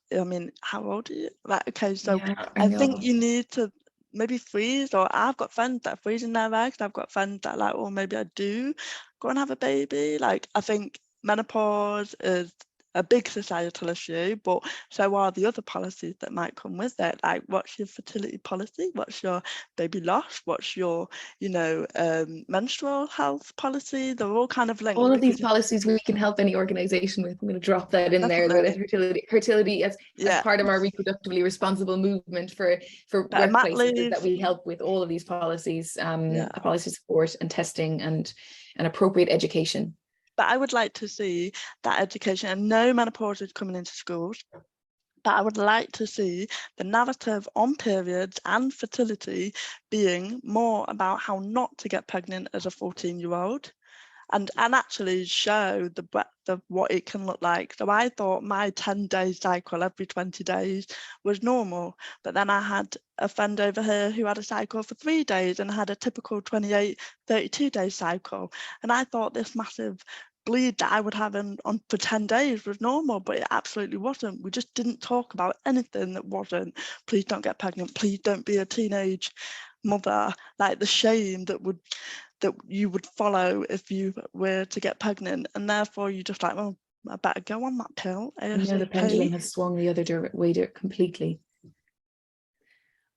how old are you?" Okay, so Yeah, I think you need to maybe freeze, or I've got friends that are freezing their eggs. I've got friends that are like, maybe I do go and have a baby. I think menopause is a big societal issue, but so are the other policies that might come with it. Like, what's your fertility policy? What's your baby loss? What's your, menstrual health policy? They're all kind of linked. All of these policies we can help any organization with. I'm going to drop that in there. That Hertility as part of our reproductively responsible movement for workplaces, that we help with all of these policies, policy support and testing and appropriate education. But I would like to see that education, and no menopause is coming into schools, but I would like to see the narrative on periods and fertility being more about how not to get pregnant as a 14-year-old, and actually show the breadth of what it can look like. So I thought my 10-day cycle every 20 days was normal, but then I had a friend over here who had a cycle for 3 days and had a typical 28, 32-day cycle. And I thought this massive bleed that I would have for 10 days was normal, but it absolutely wasn't. We just didn't talk about anything that wasn't. Please don't get pregnant. Please don't be a teenage mother. Like, the shame that would that you would follow if you were to get pregnant, and therefore you're just like, well, I better go on that pill. Now the pendulum has swung the other way completely.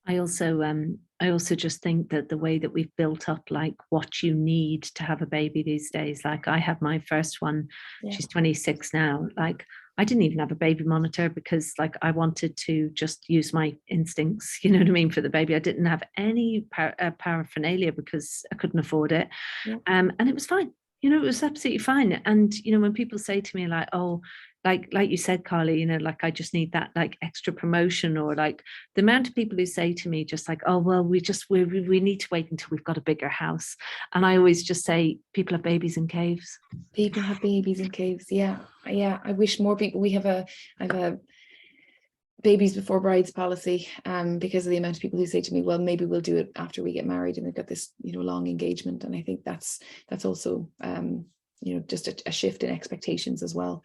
I also just think that the way that we've built up like what you need to have a baby these days, like I had my first one, she's 26 now, like I didn't even have a baby monitor because like I wanted to just use my instincts, you know what I mean, for the baby. I didn't have any paraphernalia because I couldn't afford it. And it was fine. You know, it was absolutely fine. And, you know, when people say to me like, oh, like you said, Carly, you know, like I just need that like extra promotion, or like the amount of people who say to me just like, oh, well, we need to wait until we've got a bigger house. And I always just say, people have babies in caves. People have babies in caves. Yeah. I wish more people, I have a babies before brides policy, because of the amount of people who say to me, well, maybe we'll do it after we get married, and they've got this, you know, long engagement. And I think that's also, you know, just a shift in expectations as well.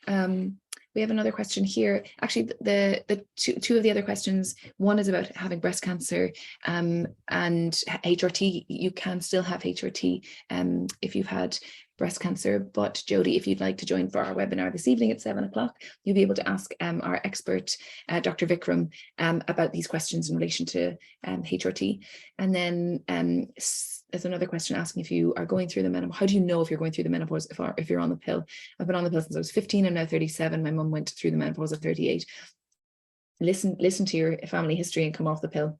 We have another question here. Actually, the two of the other questions, one is about having breast cancer, and HRT. You can still have HRT if you've had breast cancer. But Jodie, if you'd like to join for our webinar this evening at 7 o'clock, you'll be able to ask our expert, Dr. Vikram, about these questions in relation to HRT. And then there's another question asking if you are going through the menopause. How do you know if you're going through the menopause if you're on the pill? I've been on the pill since I was 15. I'm now 37. My mum went through the menopause at 38. Listen to your family history and come off the pill.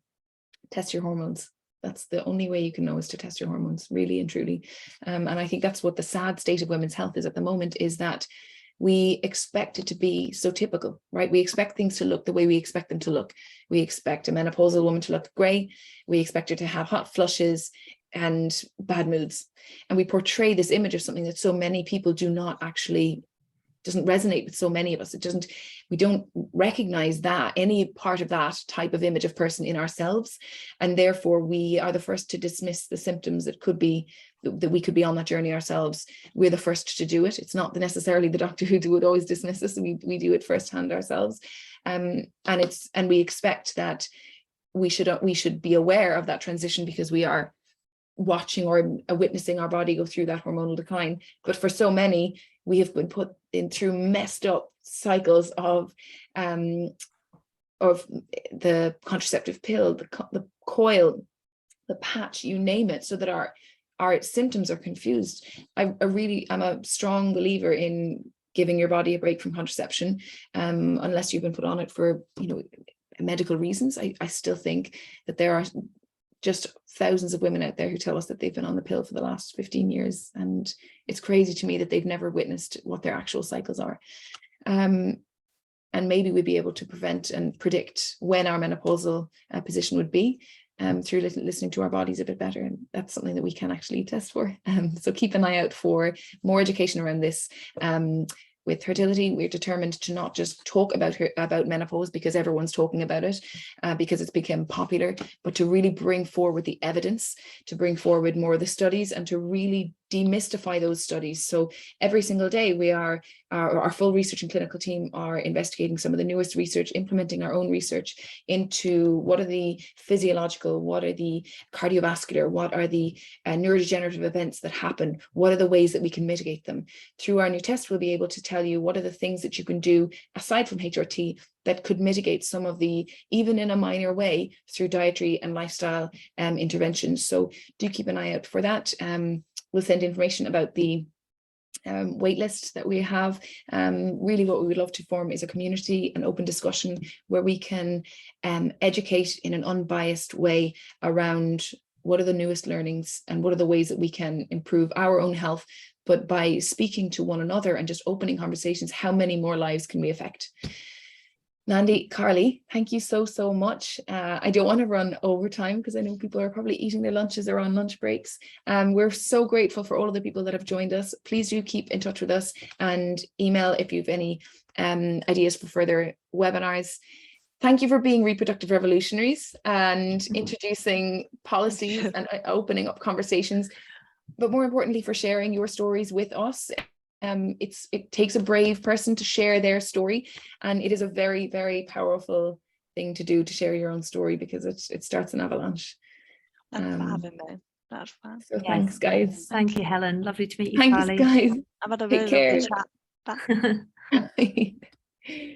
Test your hormones. That's the only way you can know, is to test your hormones, really and truly. And I think that's what the sad state of women's health is at the moment, is that we expect it to be so typical, right? We expect things to look the way we expect them to look. We expect a menopausal woman to look grey. We expect her to have hot flushes and bad moods. And we portray this image of something that so many people doesn't resonate with so many of us. We don't recognize that, any part of that type of image of person in ourselves. And therefore we are the first to dismiss the symptoms that we could be on that journey ourselves. We're the first to do it. It's not necessarily the doctor who would always dismiss us. We do it firsthand ourselves. And we expect that we should be aware of that transition because we are watching or witnessing our body go through that hormonal decline. But for so many, we have been put in through messed up cycles of the contraceptive pill, the coil, the patch, you name it, so that our symptoms are confused. I'm a strong believer in giving your body a break from contraception, unless you've been put on it for, you know, medical reasons. I still think that there are just thousands of women out there who tell us that they've been on the pill for the last 15 years. And it's crazy to me that they've never witnessed what their actual cycles are. And maybe we'd be able to prevent and predict when our menopausal position would be through listening to our bodies a bit better. And that's something that we can actually test for. So keep an eye out for more education around this. With Hertility, we're determined to not just talk about menopause because everyone's talking about it, because it's become popular, but to really bring forward the evidence, to bring forward more of the studies, and to really demystify those studies. So every single day our full research and clinical team are investigating some of the newest research, implementing our own research into what are the physiological, what are the cardiovascular, what are the neurodegenerative events that happen, what are the ways that we can mitigate them. Through our new test, we'll be able to tell you what are the things that you can do aside from HRT that could mitigate some of the, even in a minor way, through dietary and lifestyle interventions. So do keep an eye out for that. We'll send information about the wait list that we have. Really what we would love to form is a community, an open discussion where we can educate in an unbiased way around what are the newest learnings and what are the ways that we can improve our own health. But by speaking to one another and just opening conversations, how many more lives can we affect? Nandi, Carly, thank you so much. I don't want to run over time because I know people are probably eating their lunches or on lunch breaks. We're so grateful for all of the people that have joined us. Please do keep in touch with us and email if you have any ideas for further webinars. Thank you for being reproductive revolutionaries and introducing policies and opening up conversations, but more importantly for sharing your stories with us. It takes a brave person to share their story, and it is a very, very powerful thing to do, to share your own story, because it starts an avalanche. Thanks for having me. That's fine. So Yes. thanks, guys. Thank you, Helen. Lovely to meet you, Thanks, Carly. guys. I've had a Take really lovely care. chat. Bye. Bye.